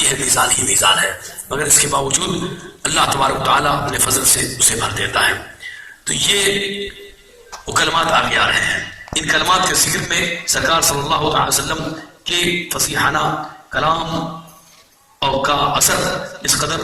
یہ میزان ہی میزان ہے، مگر اس کے باوجود اللہ تبارک و تعالیٰ اپنے فضل سے اسے بھر دیتا ہے۔ تو یہ وہ کلمات آگے آ رہے ہیں۔ ان کلمات کے ذکر میں سرکار صلی اللہ علیہ وسلم کے فصیحانہ کلام اور کا اثر اس قدر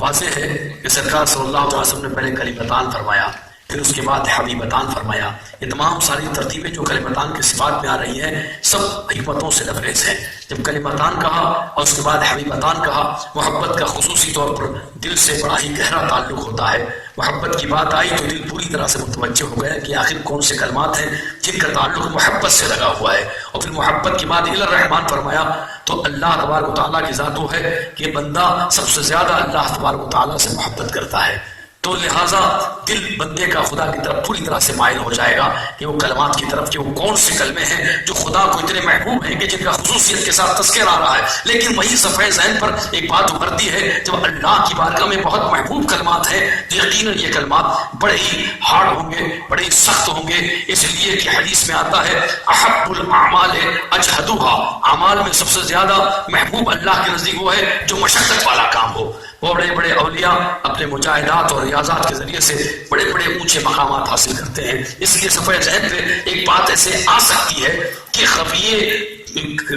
واضح ہے کہ سرکار صلی اللہ علیہ وسلم نے پہلے کلمتان فرمایا، پھر اس کے بعد حبیبتان فرمایا۔ یہ تمام ساری ترتیبیں جو کلمتان کے صفات میں آ رہی ہیں سب حکمتوں سے لبریز ہیں۔ جب کلمتان کہا اور اس کے بعد حبیبتان کہا، محبت کا خصوصی طور پر دل سے بڑا ہی گہرا تعلق ہوتا ہے۔ محبت کی بات آئی تو دل پوری طرح سے متوجہ ہو گیا کہ آخر کون سے کلمات ہیں جن کا تعلق محبت سے لگا ہوا ہے۔ اور پھر محبت کی بات الی الرحمن فرمایا تو اللہ تبارک و تعالیٰ کی ذات وہ ہے کہ بندہ سب سے زیادہ اللہ تبارک و تعالیٰ سے محبت کرتا ہے، تو لہٰذا دل بندے کا خدا کی طرف پوری طرح سے مائل ہو جائے گا کہ وہ کلمات کی طرف کہ وہ کون سے کلمے ہیں جو خدا کو اتنے محبوب ہیں کہ جن کا خصوصیت کے ساتھ تذکر آ رہا ہے۔ لیکن وہی صفحہ ذہن پر ایک بات ابھرتی ہے، جب اللہ کی بارگاہ میں بہت محبوب کلمات ہیں تو یقیناً یہ کلمات بڑے ہی ہارڈ ہوں گے، بڑے ہی سخت ہوں گے، اس لیے کہ حدیث میں آتا ہے احب الاعمال اجہدها، اعمال میں سب سے زیادہ محبوب اللہ کے نزدیک وہ ہے جو مشقت والا کام ہو۔ وہ بڑے بڑے اولیاء اپنے مجاہدات اور ریاضات کے ذریعے سے بڑے بڑے اونچے مقامات حاصل کرتے ہیں۔ اس لیے صفحہ ذہن پہ ایک بات ایسے آ سکتی ہے کہ خفیے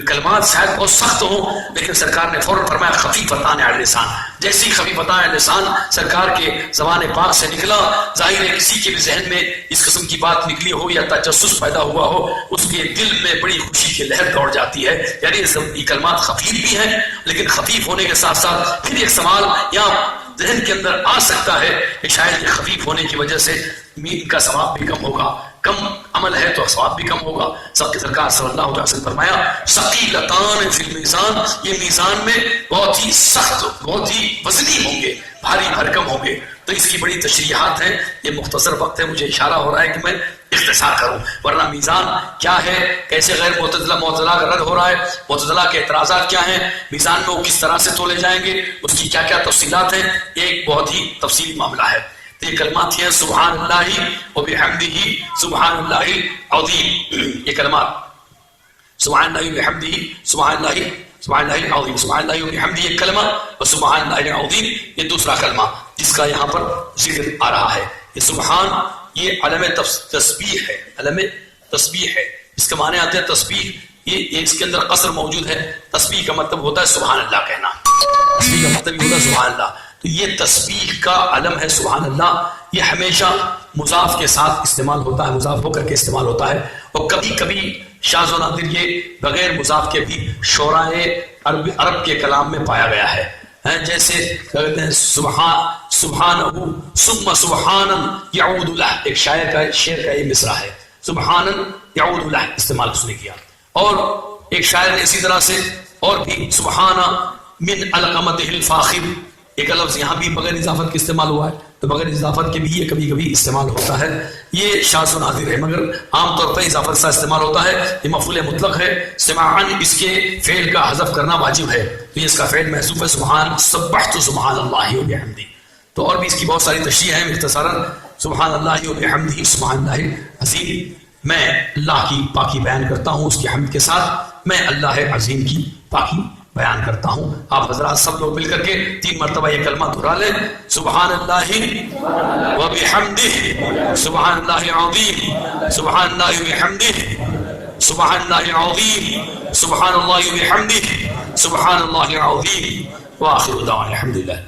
کلمات شاید بہت سخت ہوں، لیکن سرکار نے فوراً فرمایا خفیفتان علی اللسان۔ جیسی خفیفتان علی اللسان سرکار کے زبان پاک سے نکلا، ظاہر ہے کسی کے بھی ذہن میں اس قسم کی بات نکلی ہو یا تجسس پیدا ہوا ہو، اس کے دل میں بڑی خوشی کی لہر دوڑ جاتی ہے۔ یعنی یہ کلمات خفیف بھی ہیں، لیکن خفیف ہونے کے ساتھ ساتھ پھر ایک سوال یہاں ذہن کے اندر آ سکتا ہے کہ شاید یہ خفیف ہونے کی وجہ سے ان کا ثواب بھی کم ہوگا، کم عمل ہے تو ثواب بھی کم ہوگا۔ سب کے سرکار صلی اللہ علیہ وسلم فرمایا ثقیلتان فی المیزان، یہ میزان میں بہت ہی سخت، بہت ہی وزنی ہوں گے، بھاری بھرکم ہوں گے۔ تو اس کی بڑی تشریحات ہیں، یہ مختصر وقت ہے، مجھے اشارہ ہو رہا ہے کہ میں اختصار کروں، ورنہ میزان کیا ہے، کیسے غیر معتزلہ کا رد ہو رہا ہے، معتزلہ کے اعتراضات کیا ہیں، میزان میں وہ کس طرح سے تولے جائیں گے، اس کی کیا کیا تفصیلات ہیں، ایک بہت ہی تفصیلی معاملہ ہے۔ یہ کلمات ہیں سبحان اللہ و بحمدہ سبحان اللہ العظیم، یہ کلمات سبحان اللہ و بحمدہ سبحان اللہ العظیم، سبحان اللہ و بحمدہ ایک کلمہ اور سبحان اللہ العظیم یہ دوسرا کلمہ جس کا یہاں پر ذکر آ رہا ہے۔ یہ سبحان یہ علم تسبیح ہے، علم تسبیح ہے، اس کے معنی آتے ہیں تسبیح، یہ اس کے اندر قصر موجود ہے۔ تسبیح کا مطلب ہوتا ہے سبحان اللہ کہنا، تسبیح کا مطلب یہ ہوتا ہے سبحان اللہ۔ تو یہ تسبیح کا علم ہے سبحان اللہ، یہ ہمیشہ مضاف کے ساتھ استعمال ہوتا ہے، مضاف ہو کر کے استعمال ہوتا ہے، اور کبھی کبھی شاذ و نادر یہ بغیر مضاف کے بھی شعرائے عرب کے کلام میں پایا گیا ہے۔ جیسے کہتے ہیں سبحانہ ثم سبحانا یعود لہ، ایک شاعر کا شعر کا یہ مصرع ہے، سبحانا یعود لہ استعمال اس نے کیا۔ اور ایک شاعر نے اسی طرح سے اور بھی سبحانہ من علقمتہ الفاخر، ایک لفظ یہاں بھی بغیر اضافت کے استعمال ہوا ہے، تو بغیر اضافت کے بھی یہ کبھی کبھی استعمال ہوتا ہے، یہ شاذ و نادر ہے، مگر عام طور پر اضافت سے استعمال ہوتا ہے۔ یہ مفعول مطلق ہے، سماعن اس کے فعل کا حذف کرنا واجب ہے، تو یہ اس کا فعل محذوف ہے، سبحان سبحت سبحان اللہ و بحمدہ۔ تو اور بھی اس کی بہت ساری تشریح ہیں، اختصاراً سبحان اللہ و بحمدہ سبحان اللہ عظیم، میں اللہ کی پاکی بیان کرتا ہوں، اس کی حمد کے ساتھ میں اللہ عظیم کی پاکی بیان کرتا ہوں۔ آپ حضرات سب لوگ مل کر کے 3 مرتبہ یہ کلمہ دہرا لیں، سبحان اللہ و بحمدہ سبحان اللہ العظیم سبحان اللہ و بحمدہ سبحان اللہ العظیم سبحان اللہ و بحمدہ سبحان اللہ العظیم، وآخر دعوانا الحمدللہ۔